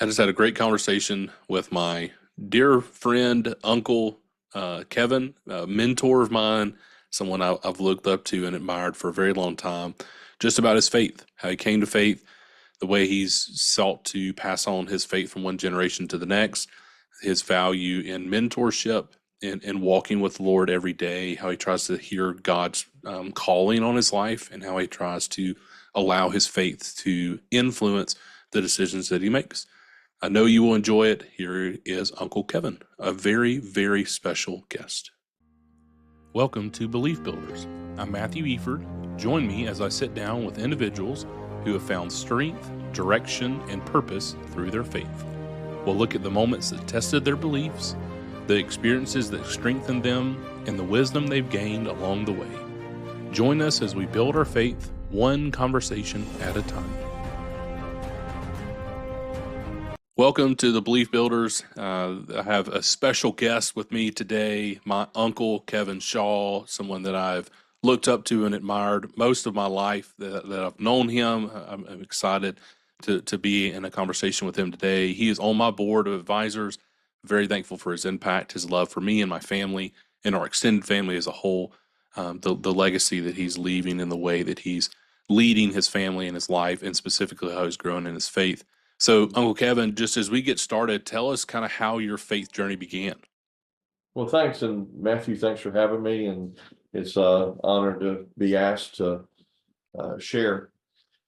I just had a great conversation with my dear friend, Uncle Kevin, a mentor of mine, someone I've looked up to and admired for a very long time, just about his faith, how he came to faith, the way he's sought to pass on his faith from one generation to the next, his value in mentorship, in walking with the Lord every day, how he tries to hear God's calling on his life, and how he tries to allow his faith to influence the decisions that he makes. I know you will enjoy it. Here is Uncle Kevin, a very, very special guest. Welcome to Belief Builders. I'm Matthew Eford. Join me as I sit down with individuals who have found strength, direction, and purpose through their faith. We'll look at the moments that tested their beliefs, the experiences that strengthened them, and the wisdom they've gained along the way. Join us as we build our faith, one conversation at a time. Welcome to the Belief Builders. I have a special guest with me today, my uncle, Kevin Shaw, someone that I've looked up to and admired most of my life, that I've known him. I'm excited to be in a conversation with him today. He is on my board of advisors. Very thankful for his impact, his love for me and my family and our extended family as a whole, the legacy that he's leaving and the way that he's leading his family and his life, and specifically how he's grown in his faith. So, Uncle Kevin, just as we get started, tell us kind of how your faith journey began. Well, thanks. And Matthew, thanks for having me. And it's an honor to be asked to share.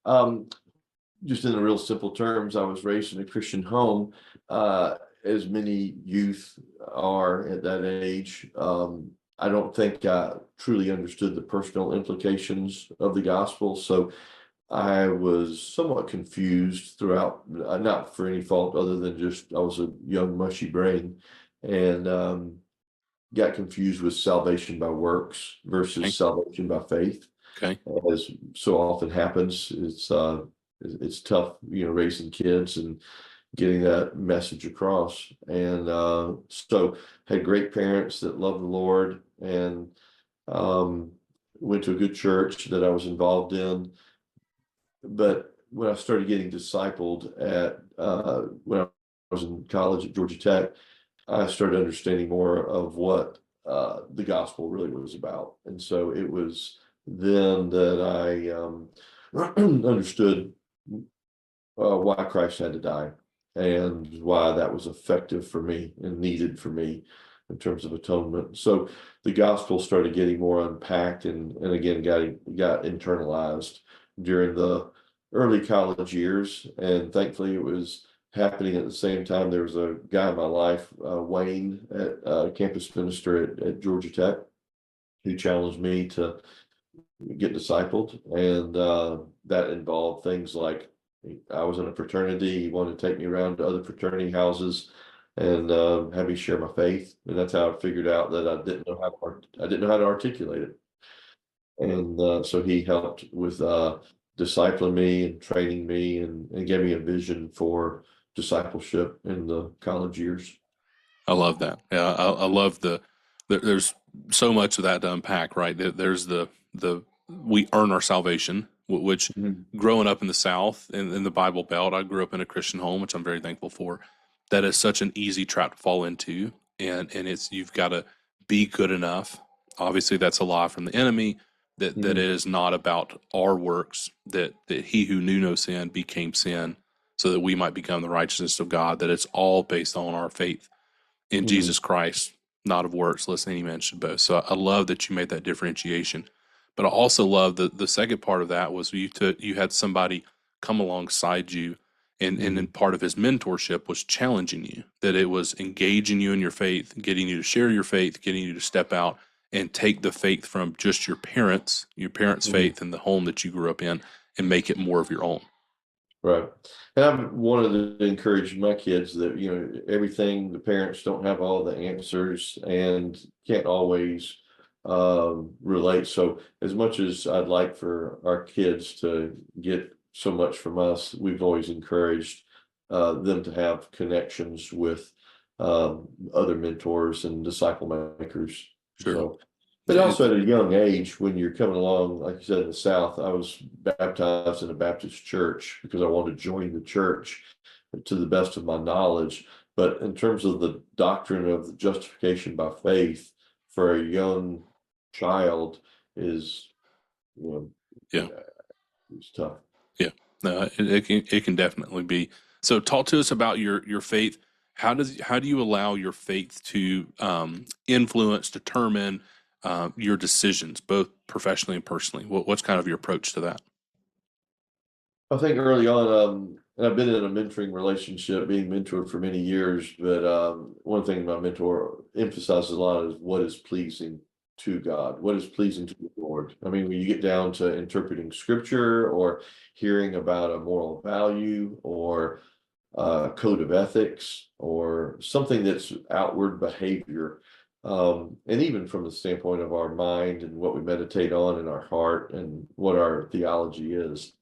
Just in the real simple terms, I was raised in a Christian home, as many youth are at that age. I don't think I truly understood the personal implications of the gospel. So I was somewhat confused throughout, not for any fault other than just I was a young, mushy brain, and got confused with salvation by works versus salvation by faith. Okay. As so often happens, it's tough, raising kids and getting that message across. And so had great parents that loved the Lord, and went to a good church that I was involved in. But when I started getting discipled when I was in college at Georgia Tech, I started understanding more of what the gospel really was about. And so it was then that I understood why Christ had to die and why that was effective for me and needed for me in terms of atonement. So the gospel started getting more unpacked and again got internalized during the early college years, and thankfully it was happening at the same time. There was a guy in my life, Wayne, at campus minister at Georgia Tech, who challenged me to get discipled, and that involved things like I was in a fraternity. He wanted to take me around to other fraternity houses and have me share my faith, and that's how I figured out that I didn't know how to articulate it. And so he helped with discipling me and training me and gave me a vision for discipleship in the college years. I love that. Yeah, I love there's so much of that to unpack, right? There's the we earn our salvation, which growing up in the South, in the Bible Belt, I grew up in a Christian home, which I'm very thankful for. That is such an easy trap to fall into. And it's, you've got to be good enough. Obviously, that's a lie from the enemy, that it is not about our works, that he who knew no sin became sin so that we might become the righteousness of God, that it's all based on our faith in Jesus Christ, not of works, lest any man should boast. So I love that you made that differentiation. But I also love the second part of that was you had somebody come alongside you, and in part of his mentorship was challenging you, that it was engaging you in your faith, getting you to share your faith, getting you to step out and take the faith from just your parents' faith in the home that you grew up in, and make it more of your own. Right. And I've wanted to encourage my kids that, everything, the parents don't have all the answers and can't always relate. So as much as I'd like for our kids to get so much from us, we've always encouraged them to have connections with other mentors and disciple makers. Sure. So, but also at a young age, when you're coming along, like you said, in the South, I was baptized in a Baptist church because I wanted to join the church. to the best of my knowledge. But in terms of the doctrine of the justification by faith for a young child is, you know, Yeah. it's tough. Yeah. No, it can definitely be. So talk to us about your faith. How do you allow your faith to influence, determine your decisions, both professionally and personally? What's kind of your approach to that? I think early on, and I've been in a mentoring relationship, being mentored for many years, but one thing my mentor emphasizes a lot is what is pleasing to God, what is pleasing to the Lord. I mean, when you get down to interpreting scripture or hearing about a moral value or a code of ethics or something that's outward behavior, and even from the standpoint of our mind and what we meditate on in our heart and what our theology is.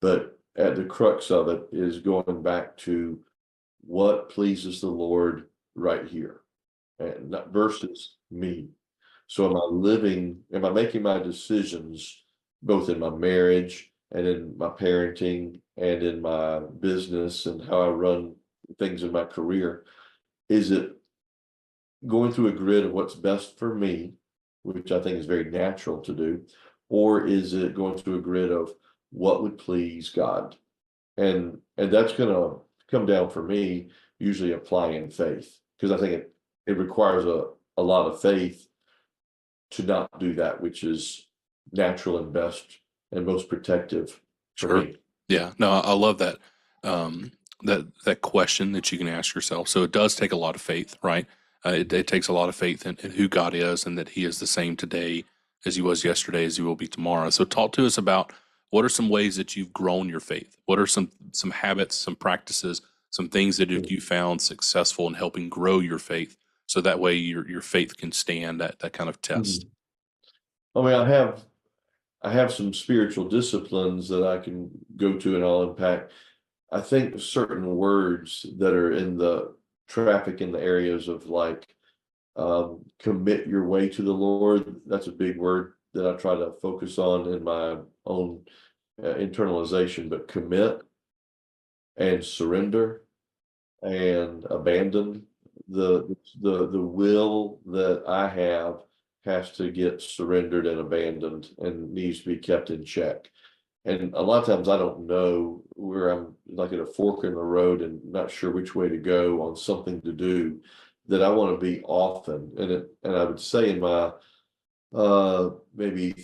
But at the crux of it is going back to what pleases the Lord right here, and not versus me. So am I making my decisions both in my marriage and in my parenting and in my business and how I run things in my career? Is it going through a grid of what's best for me, which I think is very natural to do, or is it going through a grid of what would please God? And that's going to come down for me usually applying faith, because I think it requires a lot of faith to not do that which is natural and best and most protective for Sure. me. Yeah. No, I love that. That question that you can ask yourself. So it does take a lot of faith, right? It takes a lot of faith in who God is and that He is the same today as He was yesterday, as He will be tomorrow. So talk to us about what are some ways that you've grown your faith? What are some habits, some practices, some things that you found successful in helping grow your faith, so that way your faith can stand that kind of test. Mhm. I mean, I have some spiritual disciplines that I can go to and I'll unpack. I think certain words that are in the traffic in the areas of like commit your way to the Lord. That's a big word that I try to focus on in my own internalization, but commit and surrender and abandon the will that I have has to get surrendered and abandoned and needs to be kept in check. And a lot of times I don't know where I'm like at a fork in the road and not sure which way to go on something to do that I want to be often. And I would say in my maybe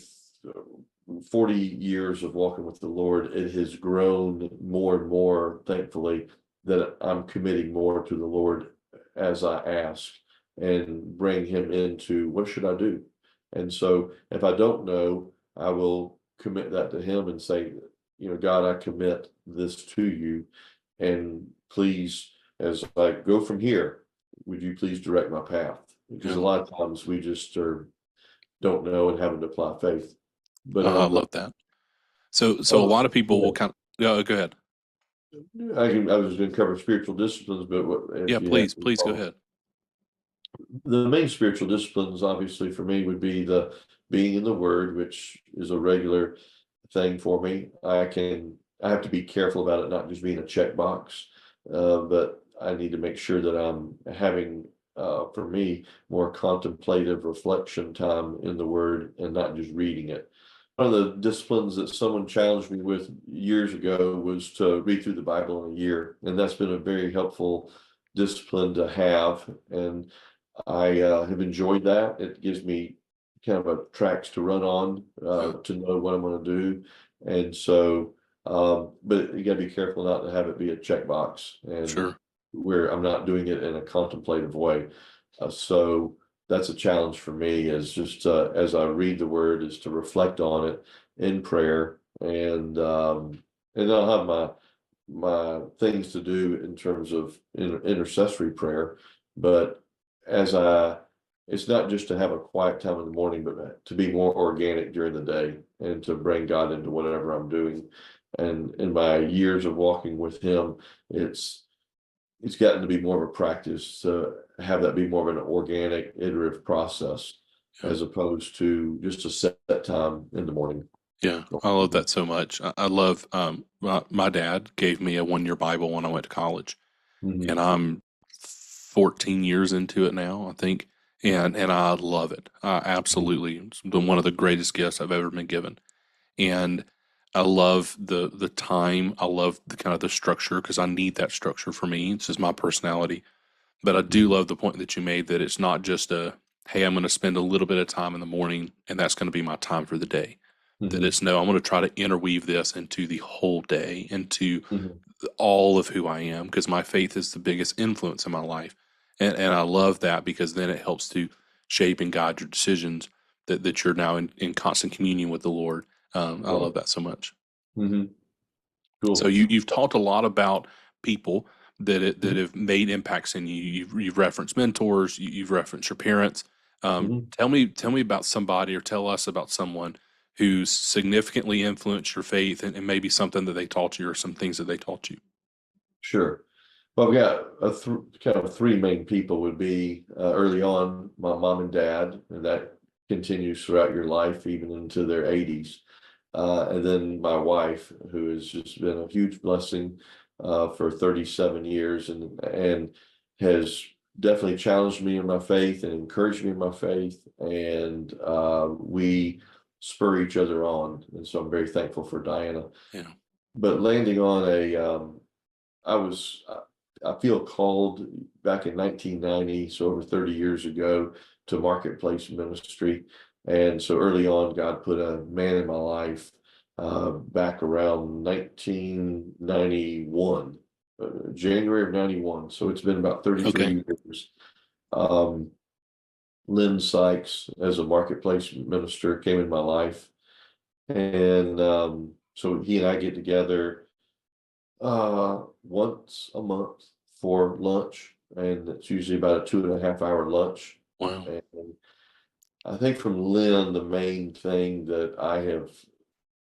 40 years of walking with the Lord, it has grown more and more, thankfully, that I'm committing more to the Lord as I ask and bring Him into what should I do. And so if I don't know, I will commit that to Him and say, God, I commit this to you. And please, as I go from here, would you please direct my path? Because Yeah. a lot of times we just don't know and having to apply faith. But I on the love that. So a on lot of people will the kind of, yeah, go ahead. I was going to cover spiritual disciplines, but Yeah, if you have please go ahead. the main spiritual disciplines, obviously for me would be the being in the Word, which is a regular thing for me. I have to be careful about it not just being a checkbox, but I need to make sure that I'm having, for me, more contemplative reflection time in the Word and not just reading it. One of the disciplines that someone challenged me with years ago was to read through the Bible in a year, and that's been a very helpful discipline to have. And I have enjoyed that. It gives me kind of a tracks to run on Yeah, to know what I'm going to do. And so, but you got to be careful not to have it be a checkbox and sure. where I'm not doing it in a contemplative way. So that's a challenge for me is just as I read the word is to reflect on it in prayer and I'll have my things to do in terms of intercessory prayer, but as it's not just to have a quiet time in the morning, but to be more organic during the day and to bring God into whatever I'm doing. And in my years of walking with Him, it's gotten to be more of a practice to have that be more of an organic, iterative process Yeah. as opposed to just a set time in the morning. Yeah, I love that so much. I love my dad gave me a 1 year Bible when I went to college, and Mhm. I'm 14 years into it now, I think, and I love it. I absolutely, it's been one of the greatest gifts I've ever been given, and I love the time. I love the kind of the structure because I need that structure for me. It's just my personality. But I do Mhm. love the point that you made that it's not just a, hey, I'm going to spend a little bit of time in the morning and that's going to be my time for the day. That Mhm. it's no, I'm going to try to interweave this into the whole day, into Mhm. all of who I am, because my faith is the biggest influence in my life. And I love that because then it helps to shape and guide your decisions that you're now in constant communion with the Lord. I Right. love that so much. Mhm. So Cool. you've talked a lot about people that Mhm. have made impacts in you. You've referenced mentors. You've referenced your parents. Mhm. Tell me about somebody, or tell us about someone who's significantly influenced your faith, and maybe something that they taught you, or some things that they taught you. Sure. Well, we got kind of three main people would be early on, my mom and dad, and that continues throughout your life, even into their 80s. And then my wife, who has just been a huge blessing for 37 years and has definitely challenged me in my faith and encouraged me in my faith. And we spur each other on. And so I'm very thankful for Diana. Yeah. But landing on I was, I feel called back in 1990, so over 30 years ago, to marketplace ministry. And so early on, God put a man in my life back around 1991, January of 91. So it's been about Okay. 33 years. Um, Lynn Sykes, as a marketplace minister, came in my life. And so he and I get together once a month for lunch, and it's usually about a 2.5 hour lunch. Wow. And I think from Lynn, the main thing that I have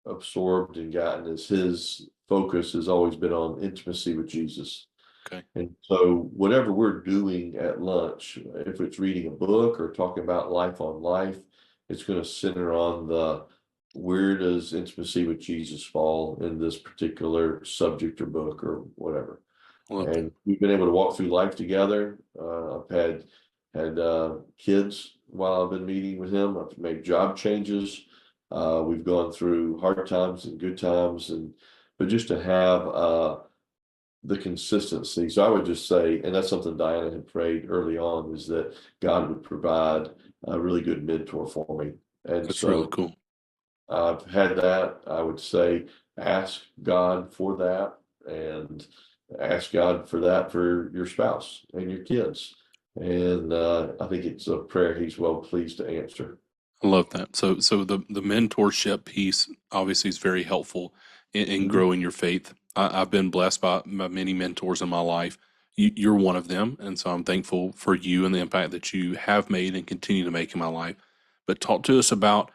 absorbed and gotten is his focus has always been on intimacy with Jesus. Okay. And so whatever we're doing at lunch, if it's reading a book or talking about life on life, it's going to center on the where does intimacy with Jesus fall in this particular subject or book or whatever. I love that. And we've been able to walk through life together. I've had kids while I've been meeting with him. I've made job changes. We've gone through hard times and good times, and but just to have the consistency. So I would just say, and that's something Diana had prayed early on, is that God would provide a really good mentor for me. And That's really so cool. I've had that. I would say, ask God for that, and ask God for that for your spouse and your kids. And I think it's a prayer He's well pleased to answer. I love that. So the mentorship piece obviously is very helpful in Mhm. growing your faith. I've been blessed by many mentors in my life. You're one of them, and so I'm thankful for you and the impact that you have made and continue to make in my life. But talk to us about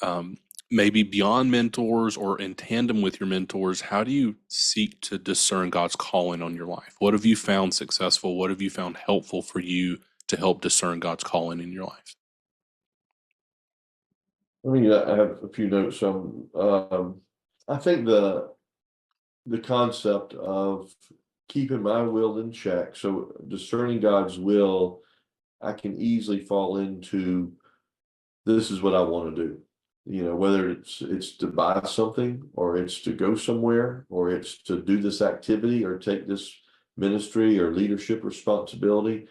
um, maybe beyond mentors or in tandem with your mentors. How do you seek to discern God's calling on your life? What have you found successful? What have you found helpful for you to help discern God's calling in your life? I mean, I have a few notes. I think the concept of keeping my will in check. So discerning God's will, I can easily fall into this is what I want to do. Whether it's to buy something or it's to go somewhere or it's to do this activity or take this ministry or leadership responsibility,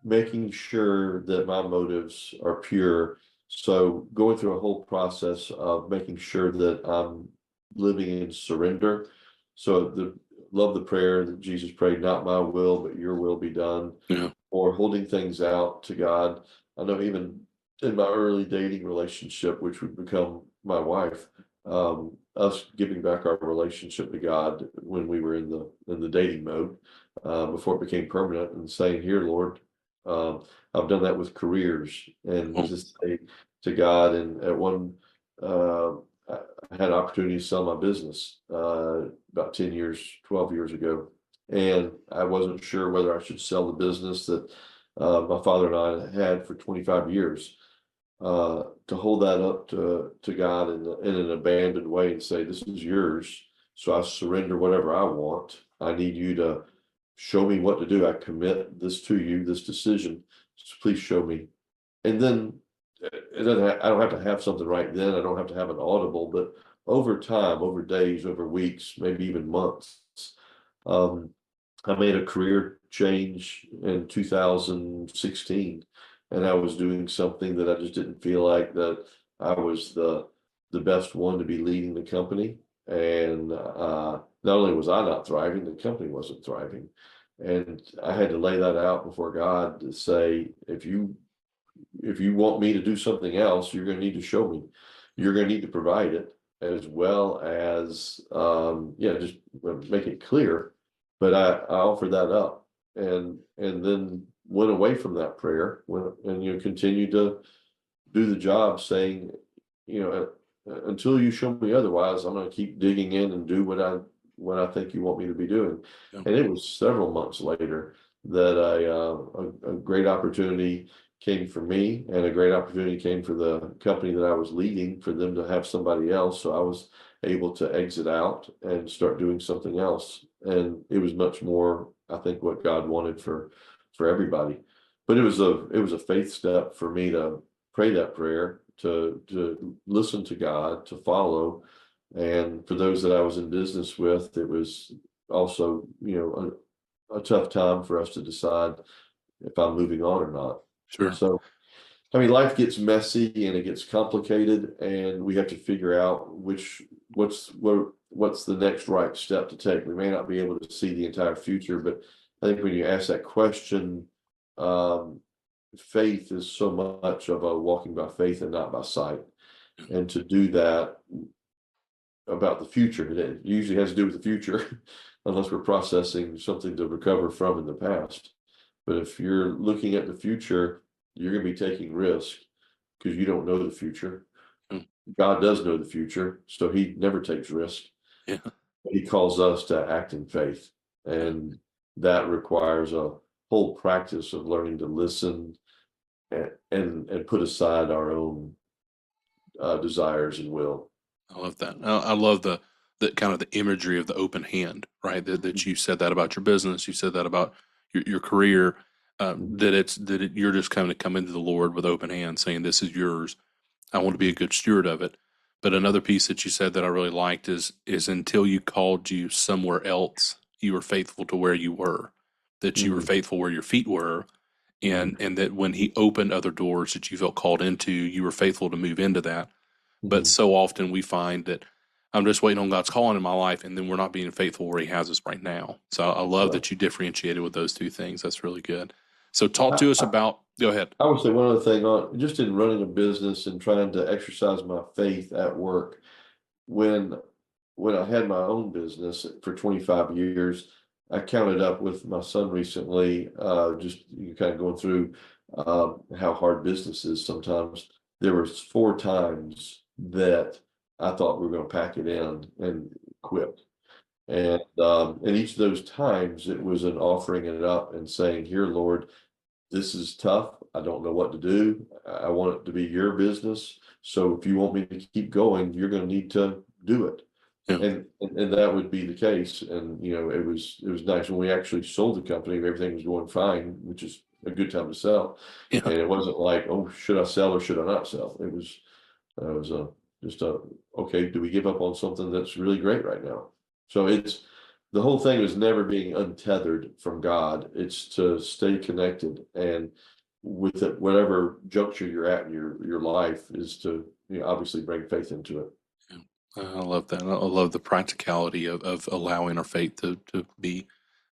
making sure that my motives are pure. So going through a whole process of making sure that I'm living in surrender. So love the prayer that Jesus prayed, not my will, but your will be done, Yeah. or holding things out to God. I know even in my early dating relationship, which would become my wife, us giving back our relationship to God when we were in the dating mode, before it became permanent, and saying, "Here, Lord, um, I've done that with careers," and Cool. just say to God. And at one, I had an opportunity to sell my business about 10 years, 12 years ago. And I wasn't sure whether I should sell the business that my father and I had for 25 years. to hold that up to God in an abandoned way and say, this is yours. So I surrender whatever I want. I need you to show me what to do. I commit this to you, this decision. So please show me. And then it doesn't I don't have to have something right then. I don't have to have an audible, but over time, over days, over weeks, maybe even months, um, I made a career change in 2016, and I was doing something that I just didn't feel like that I was the best one to be leading the company. And not only was I not thriving, the company wasn't thriving. And I had to lay that out before God to say, if you want me to do something else, you're going to need to show me. You're going to need to provide it, as well as just make it clear. But I offered that up, and then went away from that prayer, and continued to do the job, saying, until you show me otherwise, I'm going to keep digging in and do what I think you want me to be doing. Yeah. And it was several months later that a great opportunity came for me, and a great opportunity came for the company that I was leading, for them to have somebody else. So I was able to exit out and start doing something else. And it was much more, I think, what God wanted for everybody. But it was a faith step for me to pray that prayer, to listen to God, to follow. And for those that I was in business with, it was also, a tough time for us to decide if I'm moving on or not. Sure. So, I mean, life gets messy and it gets complicated, and we have to figure out what's the next right step to take. We may not be able to see the entire future, but I think when you ask that question, faith is so much of a walking by faith and not by sight. And to do that about the future, it usually has to do with the future, unless we're processing something to recover from in the past. But if you're looking at the future, you're going to be taking risk, because you don't know the future. Mm. God does know the future, so he never takes risk. Yeah. He calls us to act in faith, and that requires a whole practice of learning to listen and put aside our own desires and will. I love that. I love the kind of the imagery of the open hand, right? That you said that about your business, you said that about your career, you're just kind of come into the Lord with open hands, saying, "This is yours. I want to be a good steward of it." But another piece that you said that I really liked is until you called you somewhere else, you were faithful to where you were, that you were Mhm. faithful where your feet were, Mhm. and that when He opened other doors that you felt called into, you were faithful to move into that. But Mhm. so often we find that I'm just waiting on God's calling in my life, and then we're not being faithful where He has us right now. So I love Right. that you differentiated with those two things. That's really good. So talk to us about. Go ahead. I would say one other thing on just in running a business and trying to exercise my faith at work. When I had my own business for 25 years, I counted up with my son recently, just kind of going through how hard business is sometimes. There was 4 times that I thought we were going to pack it in and quit. And each of those times it was an offering it up and saying, "Here, Lord, this is tough. I don't know what to do. I want it to be your business. So if you want me to keep going, you're going to need to do it." Yeah. And that would be the case. And it was nice when we actually sold the company. Everything was going fine, which is a good time to sell. Yeah. And it wasn't like, oh, should I sell or should I not sell? It was just okay, do we give up on something that's really great right now? So it's the whole thing is never being untethered from God. It's to stay connected, and with it, whatever juncture you're at in your life, is to obviously bring faith into it. Yeah. I love that. I love the practicality of allowing our faith to be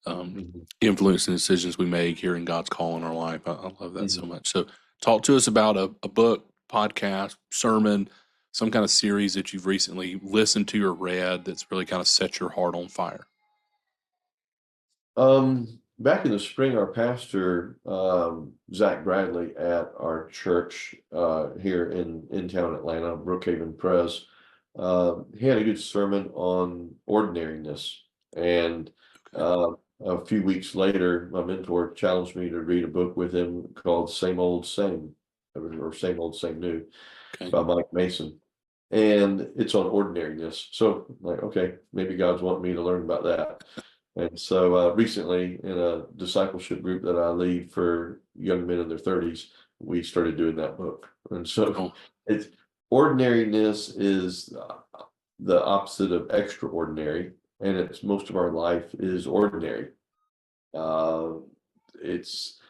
Mhm. influencing the decisions we make, hearing God's call in our life. I love that so Mhm. much. So talk to us about a book, podcast, sermon, some kind of series that you've recently listened to or read that's really kind of set your heart on fire. Back in the spring, our pastor, Zach Bradley at our church, here in town, Atlanta, Brookhaven Pres, he had a good sermon on ordinariness. And, Okay. a few weeks later, my mentor challenged me to read a book with him called Same Old Same. or Same Old, Same New Okay. by Mike Mason. And it's on ordinariness. So like, okay, maybe God's wanting me to learn about that. And so recently in a discipleship group that I lead for young men in their 30s, we started doing that book. And so Cool. it's ordinariness is the opposite of extraordinary, and it's most of our life is ordinary. It's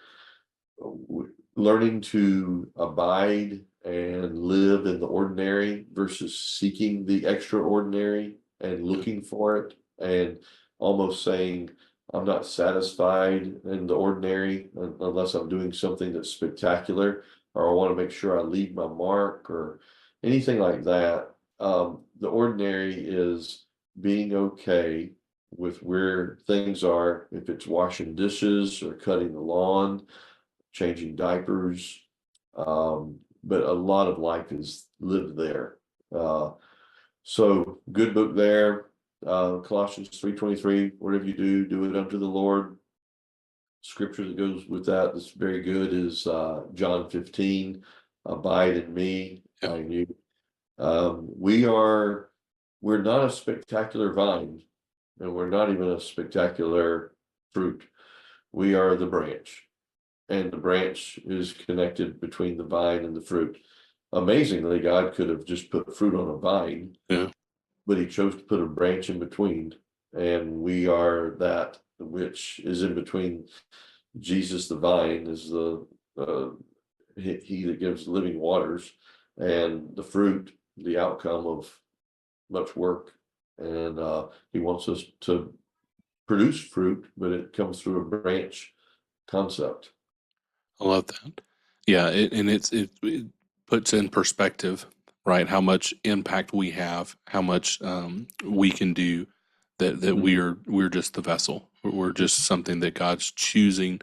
learning to abide and live in the ordinary versus seeking the extraordinary and Yeah. looking for it, and almost saying, I'm not satisfied in the ordinary unless I'm doing something that's spectacular, or I want to make sure I leave my mark or anything like that. The ordinary is being okay with where things are, if it's washing dishes or cutting the lawn, changing diapers. But a lot of life is lived there. So good book there. Colossians 3:23, whatever you do, do it unto the Lord. Scripture that goes with that that's very good is John 15, abide in me, Yeah. I in you. We're not a spectacular vine, and we're not even a spectacular fruit. We are the branch, and the branch is connected between the vine and the fruit. Amazingly, God could have just put fruit on a vine, Yeah. but he chose to put a branch in between, and we are that which is in between. Jesus, the vine, is the he that gives living waters, and the fruit, the outcome of much work. And he wants us to produce fruit, but it comes through a branch concept. I love that. Yeah, it puts in perspective, right? How much impact we have, how much we can do. That Mhm. we're just the vessel. We're just something that God's choosing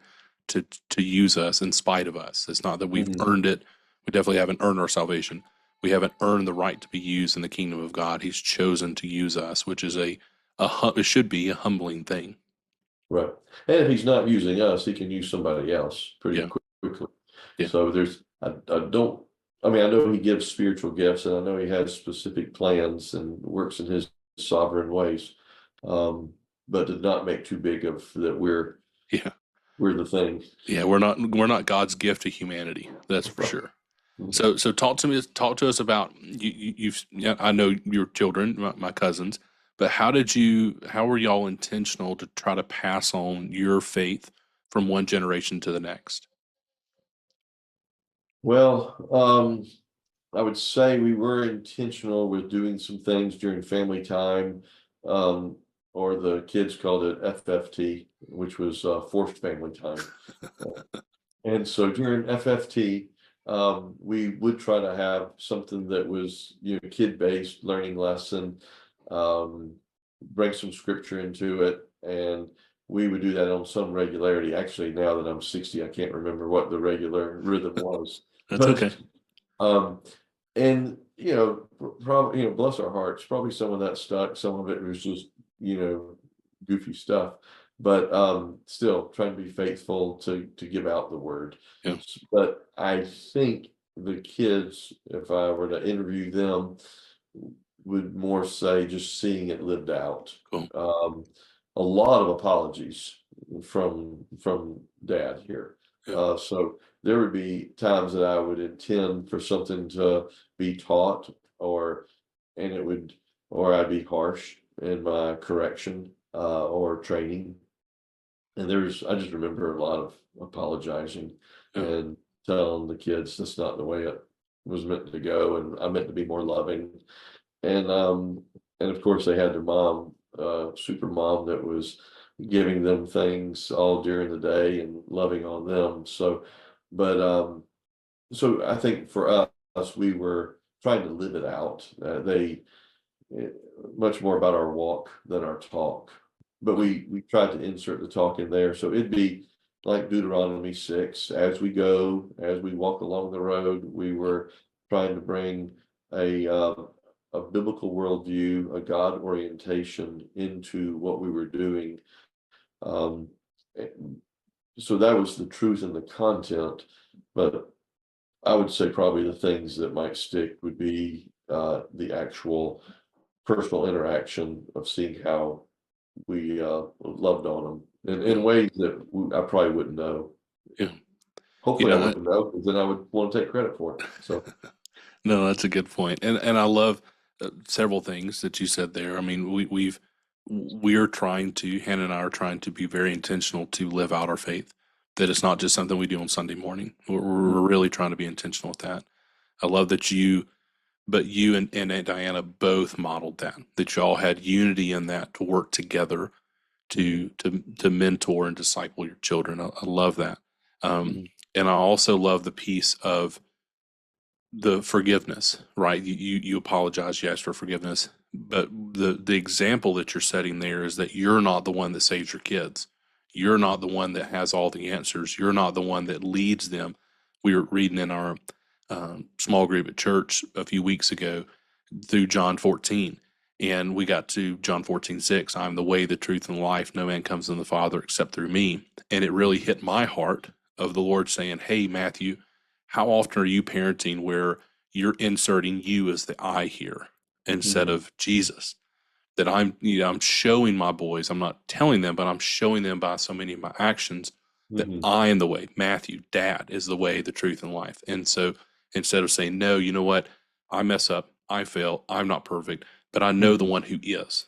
to use us in spite of us. It's not that we've Mhm. earned it. We definitely haven't earned our salvation. We haven't earned the right to be used in the kingdom of God. He's chosen to use us, which is it should be a humbling thing. Right. And if he's not using us, he can use somebody else pretty Yeah, quickly. yeah, So I don't, I mean, I know he gives spiritual gifts, and I know he has specific plans and works in his sovereign ways. Um, but did not make too big of that yeah, we're the thing. yeah. We're not God's gift to humanity. That's for Right. sure. So talk to us about you've yeah, I know your children, my cousins, but how were y'all intentional to try to pass on your faith from one generation to the next? Well, I would say we were intentional with doing some things during family time, um, or the kids called it FFT, which was forced family time. And so during FFT, we would try to have something that was, kid-based learning lesson, um, bring some scripture into it, and we would do that on some regularity. Actually, now that I'm 60, I can't remember what the regular rhythm was, That's but okay. um, and probably, bless our hearts, probably some of that stuck, some of it was just, goofy stuff, but still trying to be faithful to give out the word. Yeah, But I think the kids, if I were to interview them, would more say just seeing it lived out. cool. A lot of apologies from dad here. Yeah, So there would be times that I would intend for something to be taught, and it would, or I'd be harsh in my correction, or training. And I just remember a lot of apologizing yeah, and telling the kids that's not the way it was meant to go, and I meant to be more loving. And of course they had their mom, super mom, that was giving them things all during the day and loving on them. So I think for us, we were trying to live it out. They much more about our walk than our talk, but yeah, we tried to insert the talk in there. So it'd be like Deuteronomy 6, as we go, as we walk along the road, we were trying to bring a biblical worldview, a God orientation into what we were doing. Um, so that was the truth and the content, but I would say probably the things that might stick would be the actual personal interaction of seeing how we loved on them Yeah. in ways that I probably wouldn't know. Yeah. You Hopefully I know, wouldn't know, because then I would want to take credit for it. So, no, that's a good point. And I love several things that you said there. I mean, we're trying to, Hannah and I are trying to be very intentional to live out our faith. That it's not just something we do on Sunday morning. We're really trying to be intentional with that. I love that you and Aunt Diana both modeled that. That you all had unity in that to work together mhm, to mentor and disciple your children. I love that. Um, mhm, and I also love the piece of the forgiveness, right? You apologize, you ask for forgiveness, but the example that you're setting there is that you're not the one that saves your kids. You're not the one that has all the answers. You're not the one that leads them. We were reading in our small group at church a few weeks ago through John 14, and we got to John 14:6. I'm the way, the truth, and the life. No man comes to the Father except through me. And it really hit my heart of the Lord saying, "Hey, Matthew, how often are you parenting where you're inserting you as the I here instead mhm, of Jesus? That I'm showing my boys, I'm not telling them, but I'm showing them by so many of my actions that mhm, I am the way. Matthew, Dad, is the way, the truth, and life." And so instead of saying, no, you know what? I mess up, I fail, I'm not perfect, but I know the mhm, one who is.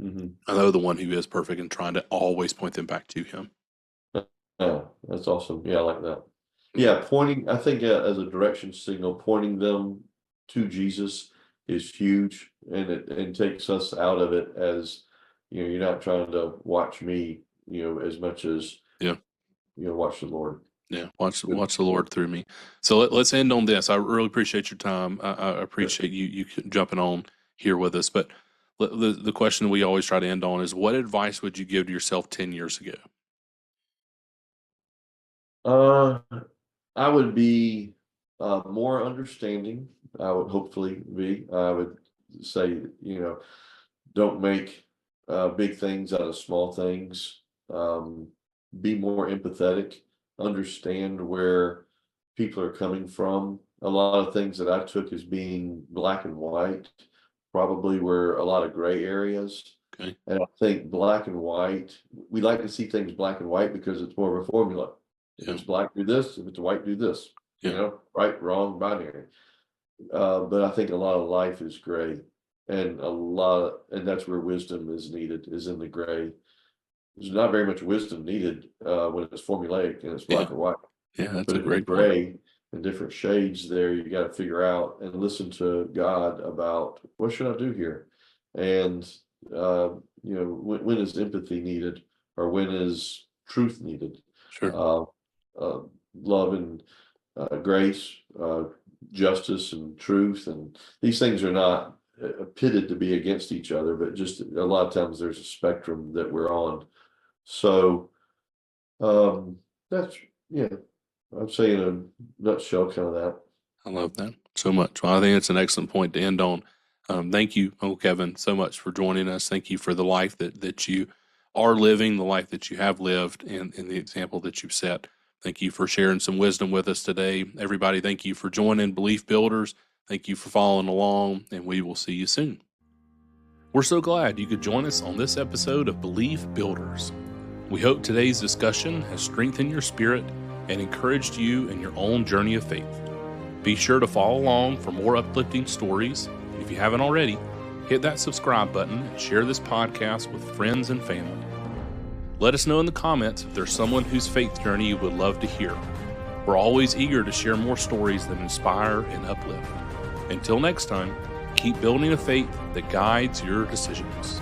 mhm. I know the one who is perfect, and trying to always point them back to him. Yeah, that's awesome. Yeah, I like that. Yeah. Yeah, pointing, I think as a direction signal, pointing them to Jesus is huge, and it takes us out of it as, you're not trying to watch me, as much as, Yeah. watch the Lord. Yeah, watch Good. watch the Lord through me. So let's end on this. I really appreciate your time. I Sure. appreciate you jumping on here with us. But the question we always try to end on is, what advice would you give to yourself 10 years ago? Uh, I would be more understanding. I would hopefully be. I would say, don't make big things out of small things. Um, be more empathetic. Understand where people are coming from. A lot of things that I took as being black and white probably were a lot of gray areas. Okay. And I think black and white, we like to see things black and white because it's more of a formula. If Yeah. it's black, do this. If it's white, do this. Yeah. Right, wrong, binary. But I think a lot of life is gray, and and that's where wisdom is needed, is in the gray. There's not very much wisdom needed when it's formulaic and it's Yeah. black and white. Yeah. That's But a if it's great point. gray and different shades there, you got to figure out and listen to God about what should I do here, and when is empathy needed, or when is truth needed, Sure. uh, love and grace, justice and truth, and these things are not pitted to be against each other, but just a lot of times there's a spectrum that we're on. So that's, yeah, I'd say in a nutshell, kind of that. I love that so much. Well, I think it's an excellent point to end on. Thank you, Uncle Kevin, so much for joining us. Thank you for the life that you are living, the life that you have lived, and the example that you've set. Thank you for sharing some wisdom with us today. Everybody, thank you for joining Belief Builders. Thank you for following along, and we will see you soon. We're so glad you could join us on this episode of Belief Builders. We hope today's discussion has strengthened your spirit and encouraged you in your own journey of faith. Be sure to follow along for more uplifting stories. If you haven't already, hit that subscribe button and share this podcast with friends and family. Let us know in the comments if there's someone whose faith journey you would love to hear. We're always eager to share more stories that inspire and uplift. Until next time, keep building a faith that guides your decisions.